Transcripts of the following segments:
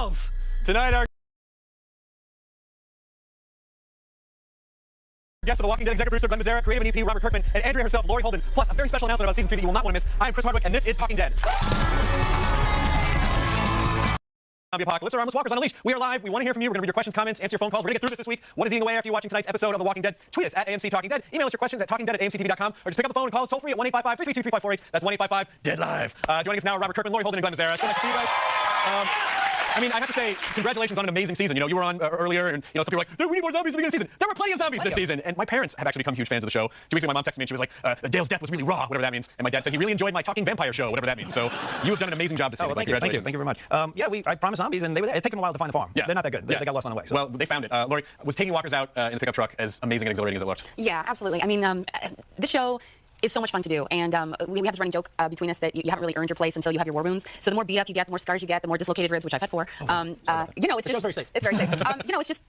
Files! Tonight, our guest of The Walking Dead executive producer Glenn Mazzara, creative and EP Robert Kirkman, and Andrea herself, Lori Holden, plus a very special announcement about season 3 that you will not want to miss. I'm Chris Hardwick, and this is Talking Dead. Zombie Apocalypse or Armless Walkers on a Leash. We are live. We want to hear from you. We're going to read your questions, comments, answer your phone calls. We're going to get through this week. What is eating away after you're watching tonight's episode of The Walking Dead? Tweet us at AMC Talking Dead. Email us your questions at talkingdead@amctv.com, or just pick up the phone and call us toll free at 1-855-332-3548. That's 1-855-DEAD-LIVE. Joining us now are Robert Kirkman, Lori Holden, and Glenn Mazzara. So nice to see you guys. I mean, I have to say, congratulations on an amazing season. You know, you were on earlier, and some people were like, we need more zombies at the beginning of the season. There were plenty of zombies this season, and my parents have actually become huge fans of the show. 2 weeks ago, my mom texted me, and she was like, Dale's death was really raw, whatever that means. And my dad said he really enjoyed my talking vampire show, whatever that means. So you have done an amazing job this season. Thank you very much. I promised zombies, and it takes them a while to find the farm. Yeah. They're not that good. They got lost on the way. So. Well, they found it. Lori, was taking walkers out in the pickup truck as amazing and exhilarating as it looked? Yeah, absolutely. I mean, this show is so much fun to do, and we have this running joke between us that you haven't really earned your place until you have your war wounds. So the more beat up you get, the more scars you get, the more dislocated ribs, which I've had 4. It's just very safe. It's very safe.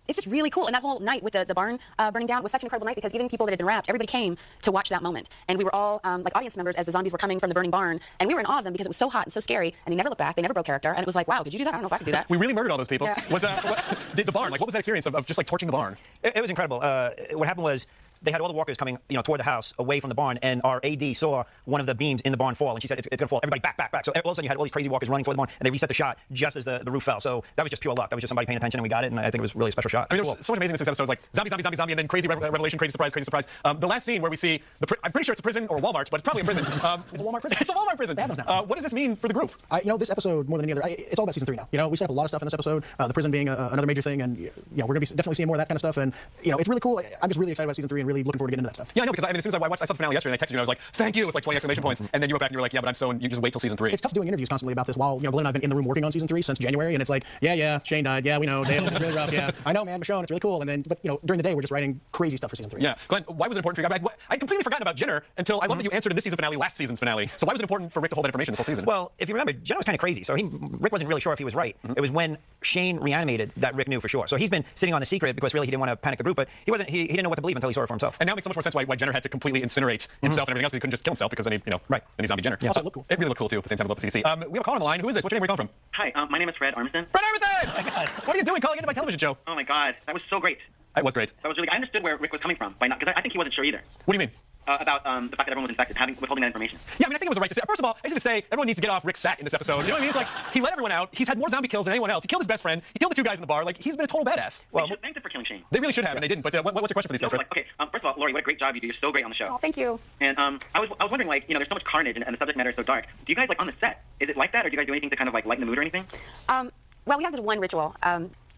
It's just really cool. And that whole night with the barn burning down was such an incredible night because even people that had been wrapped, everybody came to watch that moment, and we were all like audience members as the zombies were coming from the burning barn, and we were in awe of them because it was so hot and so scary, and they never looked back, they never broke character, and it was like, wow, could you do that? I don't know if I could do that. We really murdered all those people. Yeah. Was the barn, like, what was that experience of just like torching the barn? It was incredible. What happened was, they had all the walkers coming, toward the house, away from the barn, and our AD saw one of the beams in the barn fall, and she said, it's going to fall. Everybody back. So all of a sudden, you had all these crazy walkers running toward the barn, and they reset the shot just as the roof fell. So that was just pure luck. That was just somebody paying attention, and we got it, and I think it was really a special shot. I mean, there was so much amazing in this episode. Like zombie, and then crazy revelation, crazy surprise. The last scene where we see I'm pretty sure it's a prison or Walmart, but it's probably a prison. It's a Walmart prison. It's a Walmart prison. What does this mean for the group? This episode more than any other, it's all about season 3 now. We set up a lot of stuff in this episode. The prison being another major thing, and we're going to be definitely seeing more of that kind of stuff. And it's really cool. I'm just really excited about season 3 and really looking forward to getting into that stuff. Yeah, I know, because as soon as I saw the finale yesterday, and I texted you, and I was like, thank you, with like 20 exclamation points. And then you wrote back and you were like, yeah, but I'm so, and you just wait till season 3. It's tough doing interviews constantly about this while, Glenn and I have been in the room working on season 3 since January, and it's like, yeah, Shane died, yeah, we know, Dale, it's really rough, yeah, I know, man, Michonne, it's really cool, and then, but during the day, we're just writing crazy stuff for season 3. Yeah, Glenn, why was it important for you? I completely forgotten about Jenner until I love that you answered in this season finale, last season's finale. So why was it important for Rick to hold that information this whole season? Well, if you remember, Jenner was kind of crazy, so Rick wasn't really sure if he was right. It was when Shane reanimated that Rick knew for sure. So he's been sitting on the secret because really he didn't want to panic the group, but he didn't know what to believe until he saw it for himself. And now it makes so much more sense why Jenner had to completely incinerate himself and everything else. He couldn't just kill himself because then then he's zombie Jenner. Yeah, also looked cool. It really looked cool too at the same time about the CDC. We have a call on the line. Who is this? What's your name? Where are you calling from? Hi, my name is Fred Armisen. Fred Armisen! Oh my God. What are you doing calling into my television show? Oh my God, that was so great. It was great. That was really. I understood where Rick was coming from, because I think he wasn't sure either. What do you mean? About the fact that everyone was infected, withholding that information. Yeah, I mean, I think it was the right decision. First of all, I was going to say, everyone needs to get off Rick's sack in this episode. You know what I mean? It's like, he let everyone out. He's had more zombie kills than anyone else. He killed his best friend. He killed the 2 guys in the bar. Like, he's been a total badass. Well, they thanked him for killing Shane. They really should have, and they didn't. But what's your question for these guys, Fred? Okay, first of all, Lori, what a great job you do. You're so great on the show. Oh, thank you. And I was wondering, there's so much carnage, and the subject matter is so dark. Do you guys, on the set, is it like that, or do you guys do anything to kind of, lighten the mood or anything? Well, we have this one ritual.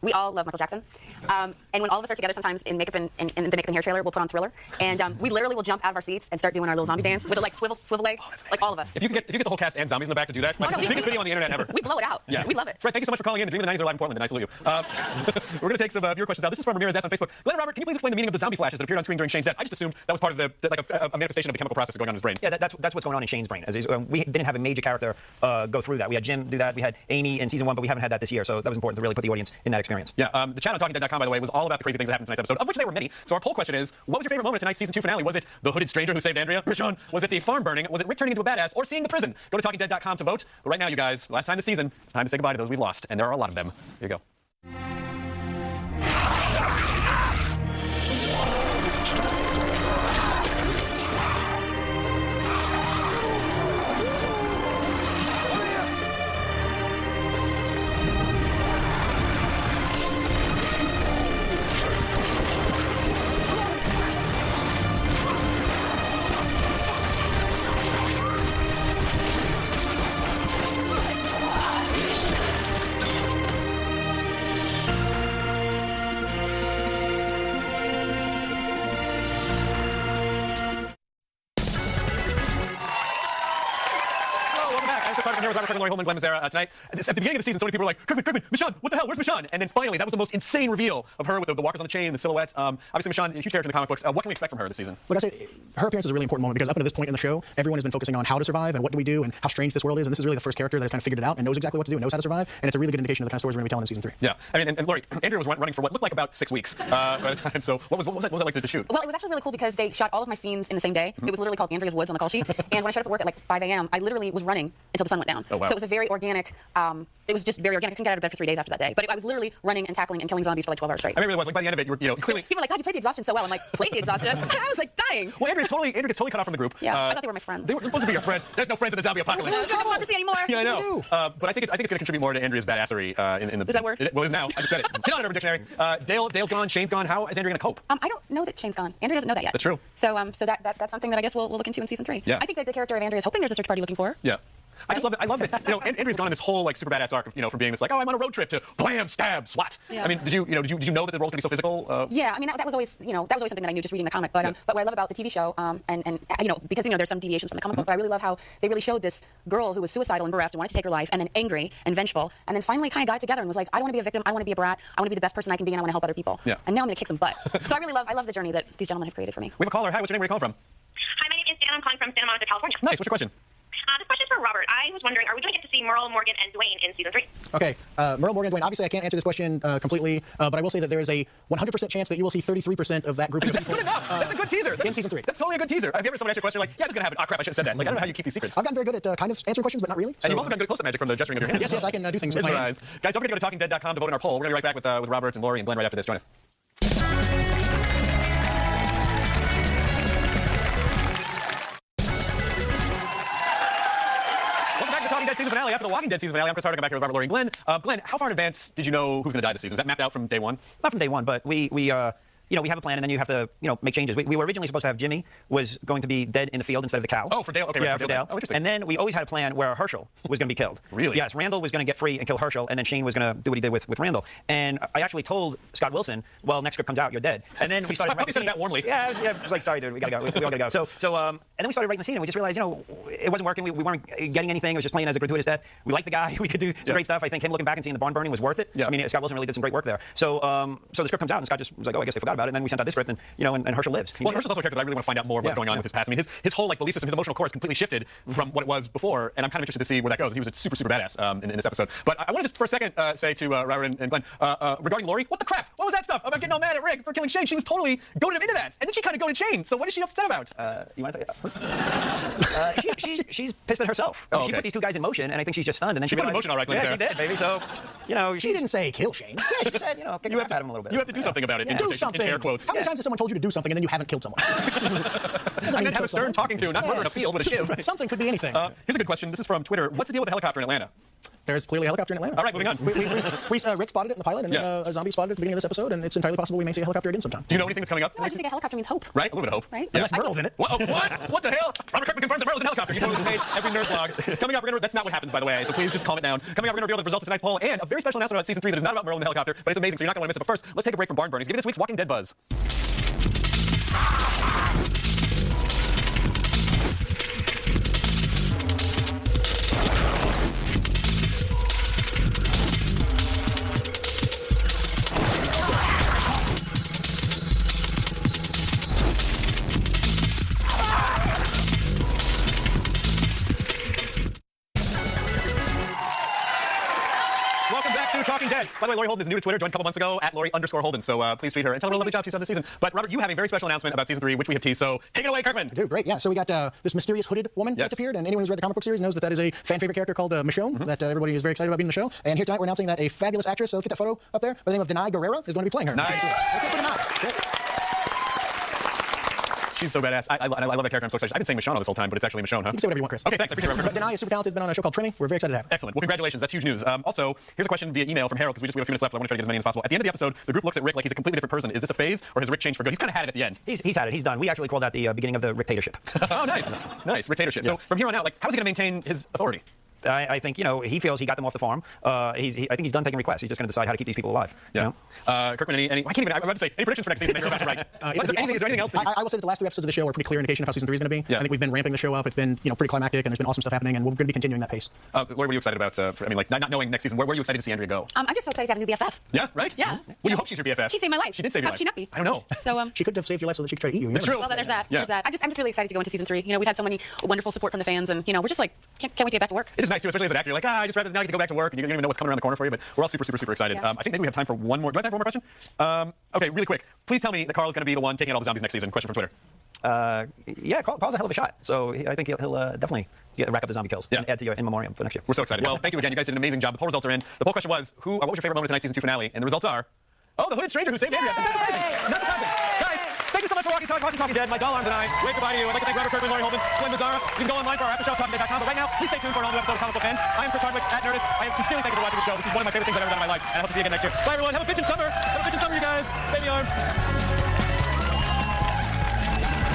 We all love Michael Jackson. And when all of us are together sometimes in makeup and the makeup and hair trailer, we'll put on Thriller. And we literally will jump out of our seats and start doing our little zombie dance with a swivel leg, all of us. If you get the whole cast and zombies in the back to do that, biggest video on the internet ever. We blow it out. Yeah. We love it. Fred, thank you so much for calling in. The Dream of the 90s are live in Portland, and I salute you. We're going to take some viewer questions out. This is from Ramirez S on Facebook. Glenn and Robert, can you please explain the meaning of the zombie flashes that appeared on screen during Shane's death? I just assumed that was part of a manifestation of the chemical process going on in his brain. Yeah, that's what's going on in Shane's brain. We didn't have a major character go through that. We had Jim do that. We had Amy in season 1, but we haven't had that this year. So that was important to really put the audience in that experience. Yeah, the chat on TalkingDead.com, by the way, was all about the crazy things that happened in tonight's episode, of which there were many. So our poll question is, what was your favorite moment of tonight's season 2 finale? Was it the hooded stranger who saved Andrea? Michonne? Was it the farm burning? Was it Rick turning into a badass? Or seeing the prison? Go to TalkingDead.com to vote. But right now, you guys, last time this season, it's time to say goodbye to those we've lost, and there are a lot of them. Here you go. Here with Robert Kirkman, Lori Holden, Glenn Mazzara tonight. At the beginning of the season, so many people were like, Kirkman, Michonne, what the hell? Where's Michonne? And then finally, that was the most insane reveal of her with the walkers on the chain and the silhouettes. Obviously, Michonne, a huge character in the comic books. What can we expect from her this season? Like I say, her appearance is a really important moment because up until this point in the show, everyone has been focusing on how to survive and what do we do and how strange this world is. And this is really the first character that has kind of figured it out and knows exactly what to do and knows how to survive. And it's a really good indication of the kind of stories we're going to be telling in season 3. Yeah, I mean, and Lori, Andrea was running for what looked like about 6 weeks by the time. So what was that like to shoot? Well, it was actually really cool because they shot all of my scenes in the same day. It was literally called Andrea's Woods on the call sheet. And when I showed up at work at like 5 a.m., I literally was running until the sun went down. down. Oh, wow. So it was a very organic. It was just very organic. I couldn't get out of bed for 3 days after that day. But I was literally running and tackling and killing zombies for like 12 hours straight. I mean, it really was. Like, by the end of it, you were, clearly. People are like, God, you played the exhaustion so well. I'm like, played the exhaustion? I was like dying. Well, Andrea gets totally cut off from the group. Yeah, I thought they were my friends. They were supposed to be your friends. There's no friends in the zombie apocalypse. I don't want to see anymore. Yeah, I know. But I think it's going to contribute more to Andrea's badassery in the. Is that a word? Well, it is now. I just said it. Get on it, Urban Dictionary. Dale's gone. Shane's gone. How is Andrea going to cope? I don't know that Shane's gone. Andrea doesn't know that yet. That's true. So that's something that I guess we'll look into in season 3. Yeah. I think that the character of Andrea is hoping there's a search party looking for her. Yeah. I just love it. I love that. Andrea's gone on this whole like super badass arc of, from being this like, oh, I'm on a road trip to blam, stab, swat. Yeah. I mean, did you know that the role's gonna be so physical? Yeah, I mean that was always something that I knew just reading the comic. But what I love about the TV show, and because there's some deviations from the comic book, but I really love how they really showed this girl who was suicidal and bereft and wanted to take her life, and then angry and vengeful, and then finally kind of got it together and was like, I don't want to be a victim, I want to be a brat, I want to be the best person I can be, and I want to help other people. Yeah. And now I'm gonna kick some butt. So I love the journey that these gentlemen have created for me. We have a caller. Hi, what's your name? Where are you calling from? Hi, my name is Dan. I'm calling from Santa Monica, California. Nice. What's your question? This question is for Robert. I was wondering, are we going to get to see Merle, Morgan, and Dwayne in season 3? Okay, Merle, Morgan, Dwayne. Obviously, I can't answer this question completely, but I will say that there is a 100% chance that you will see 33% of that group of That's people. good enough. That's a good teaser. In season 3. That's totally a good teaser. Have you ever someone asked you a question like, yeah, this is gonna happen? Oh crap, I should have said that. Like, I don't know how you keep these secrets. I've gotten very good at kind of answering questions, but not really. And you've also gotten good at close-up magic from the gesturing of your hands. Yes, I can do things with my hands. Guys, don't forget to go to TalkingDead.com to vote in our poll. We're gonna be right back with Robert and Lori and Glenn right after this. Join us. Welcome back to the Talking Dead season finale. After the Walking Dead season finale, I'm Chris Hardwick. I'm back here with Robert, Lori, and Glenn. Glenn, how far in advance did you know who's going to die this season? Is that mapped out from day one? Not from day one, but we have a plan, and then you have to, make changes. We were originally supposed to have Jimmy was going to be dead in the field instead of the cow. Oh, for Dale. Okay, yeah, right, for Dale. Oh, interesting. And then we always had a plan where Herschel was going to be killed. Really? Yes, Randall was going to get free and kill Herschel, and then Shane was going to do what he did with Randall. And I actually told Scott Wilson, well, next script comes out, you're dead. And then we started I hope writing you said it that warmly. Yeah, I was like, sorry, dude, we gotta go. We all gotta go. So, and then we started writing the scene, and we just realized, it wasn't working. We weren't getting anything. It was just playing as a gratuitous death. We liked the guy. We could do some great stuff. I think him looking back and seeing the barn burning was worth it. Yeah. I mean, Scott Wilson really did some great work there. So the script comes out, and Scott just was like, oh, I guess they forgot about it. And then we sent out this script, and and Herschel lives. Well, Herschel's also a character that I really want to find out more of what's going on with his past. I mean, his whole belief system, his emotional core has completely shifted from what it was before, and I'm kind of interested to see where that goes. He was a super badass in this episode. But I want to just for a second say to Robert and Glenn regarding Lori, what the crap? What was that stuff about getting all mad at Rick for killing Shane? She was totally goaded him into that, and then she kind of goaded Shane. So what is she upset about? You want to she's pissed at herself. Oh, She okay. put these two guys in motion, and I think she's just stunned. And then she put him in realized, motion all right, Glenn, yeah, Sarah. she did, baby. So, She didn't say kill Shane. Yeah, she just said, kick You have the crap out of him a little bit. You have to do something about it. Yeah. In Do quotation- something. In air quotes. How many times has someone told you to do something and then you haven't killed someone? I meant have a stern talking to, not murder in a field with a shiv. Something could be anything. Here's a good question. This is from Twitter. What's the deal with the helicopter in Atlanta? There's clearly a helicopter in Atlanta. All right, moving on. Rick spotted it in the pilot, and then Yes. a zombie spotted it at the beginning of this episode, and it's entirely possible we may see a helicopter again sometime. Do you know anything that's coming up? No, I just think a helicopter means hope. Right? A little bit of hope. Right? Yeah. Unless Merle's in it. What? Oh, what? What the hell? Robert Kirkman confirms that Merle's in a helicopter. You totally just made every nerd's log. Coming up, that's not what happens, by the way, so please just calm it down. Coming up, we're going to reveal the results of tonight's poll and a very special announcement about season 3 that is not about Merle in the helicopter, but it's amazing, so you're not going to want to miss it. But first, let's take a break from barn burnings. Give you this week's Walking Dead buzz. Welcome back to Talking Dead. By the way, Lori Holden is new to Twitter, joined a couple months ago at Lori_Holden, so please tweet her and tell her what a lovely job she's done this season. But Robert, you have a very special announcement about season 3, which we have teased, so take it away, Kirkman. Dude, great. Yeah, so we got this mysterious hooded woman Yes. that's appeared, and anyone who's read the comic book series knows that is a fan favorite character called Michonne, that everybody is very excited about being in the show. And here tonight we're announcing that a fabulous actress, so let's get that photo up there, by the name of Denai Guerrera, is going to be playing her. Nice. Let's go for Denai. Great. She's so badass. I love that character. I'm so excited. I've been saying Michonne all this whole time, but it's actually Michonne, huh? You can say whatever you want, Chris. Okay, thanks. I appreciate it. But Denai is super talented, been on a show called Trimming. We're very excited to have her. Excellent. Well, congratulations. That's huge news. Also, here's a question via email from Harold, because we have a few minutes left. I want to try to get as many as possible. At the end of the episode, the group looks at Rick like he's a completely different person. Is this a phase, or has Rick changed for good? He's kind of had it at the end. He's had it. He's done. We actually call that the beginning of the Ricktatorship. Oh, nice. Nice. Ricktatorship. So from here on out, how is he going to maintain his authority? I think, he feels he got them off the farm. I think he's done taking requests. He's just going to decide how to keep these people alive. Yeah. Kirkman, I can't even, I'm about to say, any predictions for next season that you're about to write? Is there anything else? I will say that the last 3 episodes of the show are a pretty clear indication of how season 3 is going to be. Yeah. I think we've been ramping the show up. It's been pretty climactic, and there's been awesome stuff happening, and we're going to be continuing that pace. What were you excited about? Not knowing next season, where were you excited to see Andrea go? I'm just so excited to have a new BFF. Yeah, right? Yeah. Well, you hope she's your BFF. She saved my life. She did save your How life. could she not be? I don't know. So She could have saved your life so that she could try to eat you. That's true. well, there's that. Yeah. There's that. I'm just really excited to go into season 3. We've had so many wonderful support from the fans, and we're just like can't wait to get back to work. It is nice too, especially as an actor. You're like, I just rather now get to go back to work, and you don't even know what's coming around the corner for you. But we're all super excited. Yeah. I think maybe we have time for one more. Do I have time for one more question? Okay, really quick. Please tell me that Carl is going to be the one taking out all the zombies next season. Question from Twitter. yeah, Carl's a hell of a shot. So I think he'll definitely rack up the zombie kills and add to your in memoriam for next year. We're so excited. Well, thank you again. You guys did an amazing job. The poll results are in. The poll question was, what was your favorite moment of tonight's season 2 finale? And the results are, the hooded stranger who saved Andrea. That's amazing. That's amazing. Guys, thank you so much for watching Talking Dead. My doll arms and I wave goodbye to you. I'd like to thank Robert Kirkland, Laurie Holman, Glenn Mazzara. You can go online for our after show, TalkingDead.com. But right now, please stay tuned for an all-new episode of Comic Book Men. I am Chris Hardwick at Nerdist. I am sincerely thank you for watching the show. This is one of my favorite things I've ever done in my life. And I hope to see you again next year. Bye, everyone. Have a bitchin' summer. Have a bitchin' summer, you guys. Baby arms.